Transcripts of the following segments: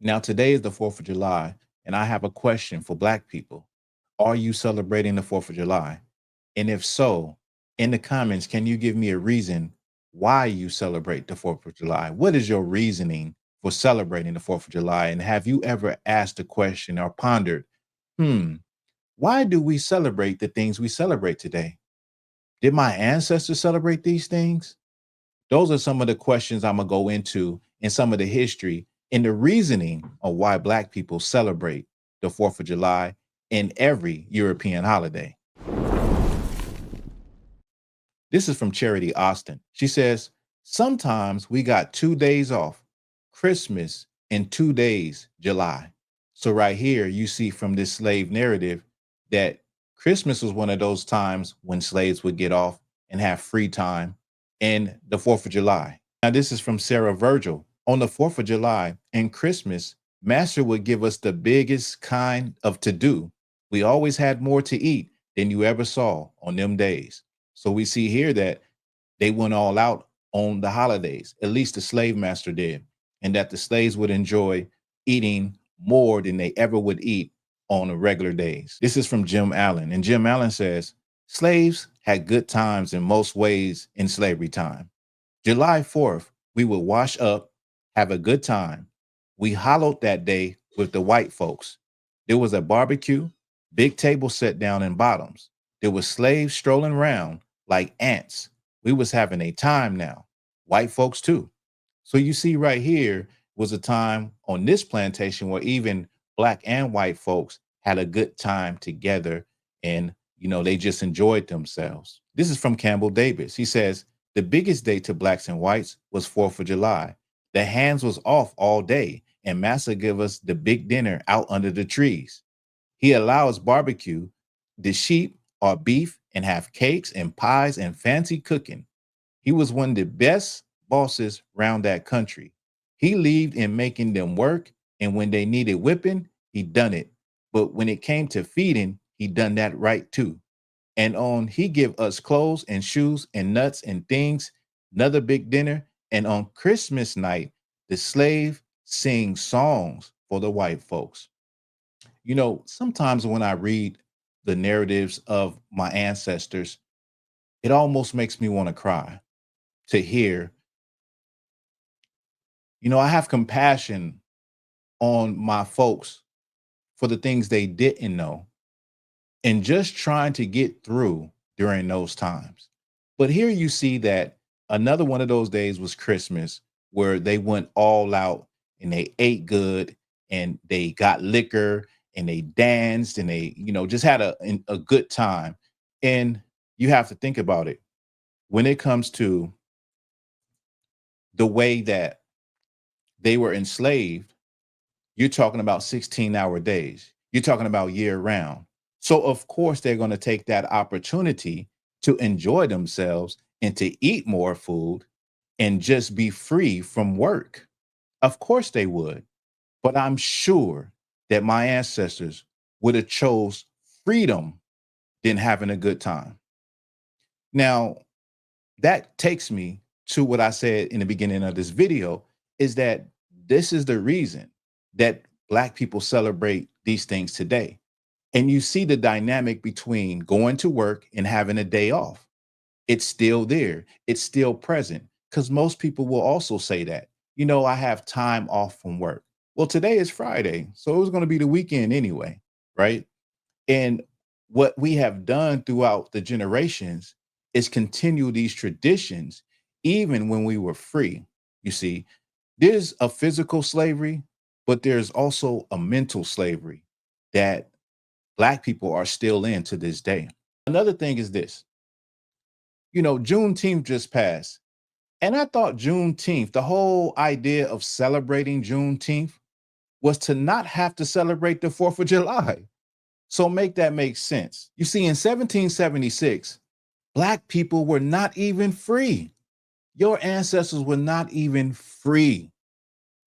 Now, today is the 4th of July, and I have a question for Black people. Are you celebrating the 4th of July? And if so, in the comments, can you give me a reason why you celebrate the 4th of July? What is your reasoning for celebrating the 4th of July? And have you ever asked the question or pondered, hmm, why do we celebrate the things we celebrate today? Did my ancestors celebrate these things? Those are some of the questions I'm going to go into and some of the history and the reasoning of why Black people celebrate the 4th of July and every European holiday. This is from Charity Austin. She says, sometimes we got 2 days off, Christmas and 2 days, July. So right here, you see from this slave narrative that Christmas was one of those times when slaves would get off and have free time, and the 4th of July. Now, this is from Sarah Virgil. On the 4th of July and Christmas, Master would give us the biggest kind of to do. We always had more to eat than you ever saw on them days. So we see here that they went all out on the holidays, at least the slave master did, and that the slaves would enjoy eating more than they ever would eat on the regular days. This is from Jim Allen, and Jim Allen says, slaves had good times in most ways in slavery time. July 4th, we would wash up, have a good time. We hollowed that day with the white folks. There was a barbecue, big table set down in bottoms. There was slaves strolling around like ants. We was having a time now. White folks too. So you see right here was a time on this plantation where even Black and white folks had a good time together, and they just enjoyed themselves. This is from Campbell Davis. He says, the biggest day to Blacks and whites was 4th of July. The hands was off all day, and Massa give us the big dinner out under the trees. He allows barbecue, the sheep or beef, and have cakes and pies and fancy cooking. He was one of the best bosses round that country. He believed in making them work, and when they needed whipping, he done it. But when it came to feeding, he done that right too. And on he give us clothes and shoes and nuts and things, another big dinner. And on Christmas night, the slave sing songs for the white folks. Sometimes when I read the narratives of my ancestors, it almost makes me want to cry to hear. I have compassion on my folks for the things they didn't know and just trying to get through during those times. But here you see that another one of those days was Christmas, where they went all out and they ate good and they got liquor and they danced and they, just had a good time. And you have to think about it when it comes to the way that they were enslaved. You're talking about 16-hour days. You're talking about year round. So of course they're going to take that opportunity to enjoy themselves and to eat more food and just be free from work. Of course they would. But I'm sure that my ancestors would have chose freedom than having a good time. Now, that takes me to what I said in the beginning of this video, is that this is the reason that Black people celebrate these things today. And you see the dynamic between going to work and having a day off. It's still there. It's still present, because most people will also say that, I have time off from work. Well, today is Friday, so it was going to be the weekend anyway, right? And what we have done throughout the generations is continue these traditions, even when we were free. You see, there's a physical slavery, but there's also a mental slavery that Black people are still in to this day. Another thing is this, Juneteenth just passed. And I thought Juneteenth, the whole idea of celebrating Juneteenth was to not have to celebrate the 4th of July. So make that make sense. You see, in 1776, Black people were not even free. Your ancestors were not even free.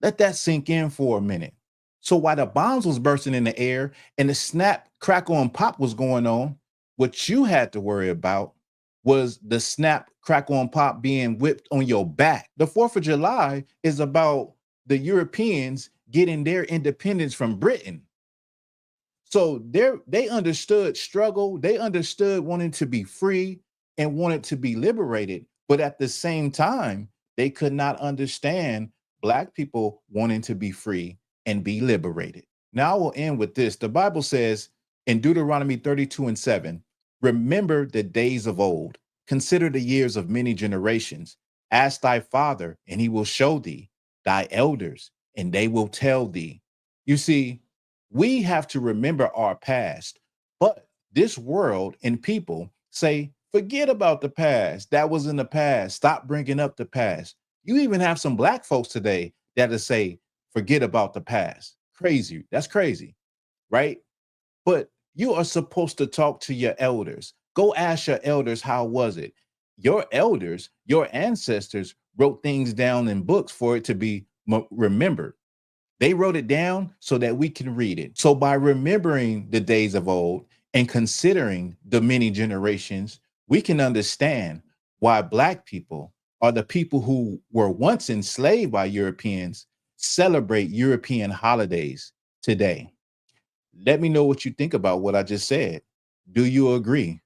Let that sink in for a minute. So while the bombs was bursting in the air and the snap, crackle, and pop was going on, what you had to worry about was the snap, crackle, and pop being whipped on your back. The 4th of July is about the Europeans getting their independence from Britain. So they understood struggle, they understood wanting to be free and wanted to be liberated, but at the same time, they could not understand Black people wanting to be free and be liberated. Now I will end with this. The Bible says in Deuteronomy 32:7, remember the days of old, consider the years of many generations. Ask thy father, and he will show thee, thy elders, and they will tell thee. You see, we have to remember our past, but this world and people say, forget about the past. That was in the past. Stop bringing up the past. You even have some Black folks today that'll say, forget about the past. Crazy. That's crazy, right? But you are supposed to talk to your elders. Go ask your elders, how was it? Your elders, your ancestors wrote things down in books for it to be remembered. They wrote it down so that we can read it. So by remembering the days of old and considering the many generations, we can understand why Black people are the people who were once enslaved by Europeans celebrate European holidays today. Let me know what you think about what I just said. Do you agree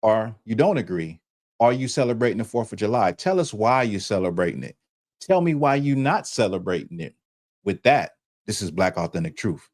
or you don't agree? Are you celebrating the 4th of July? Tell us why you're celebrating it. Tell me why you're not celebrating it. With that, this is Black Authentic Truth.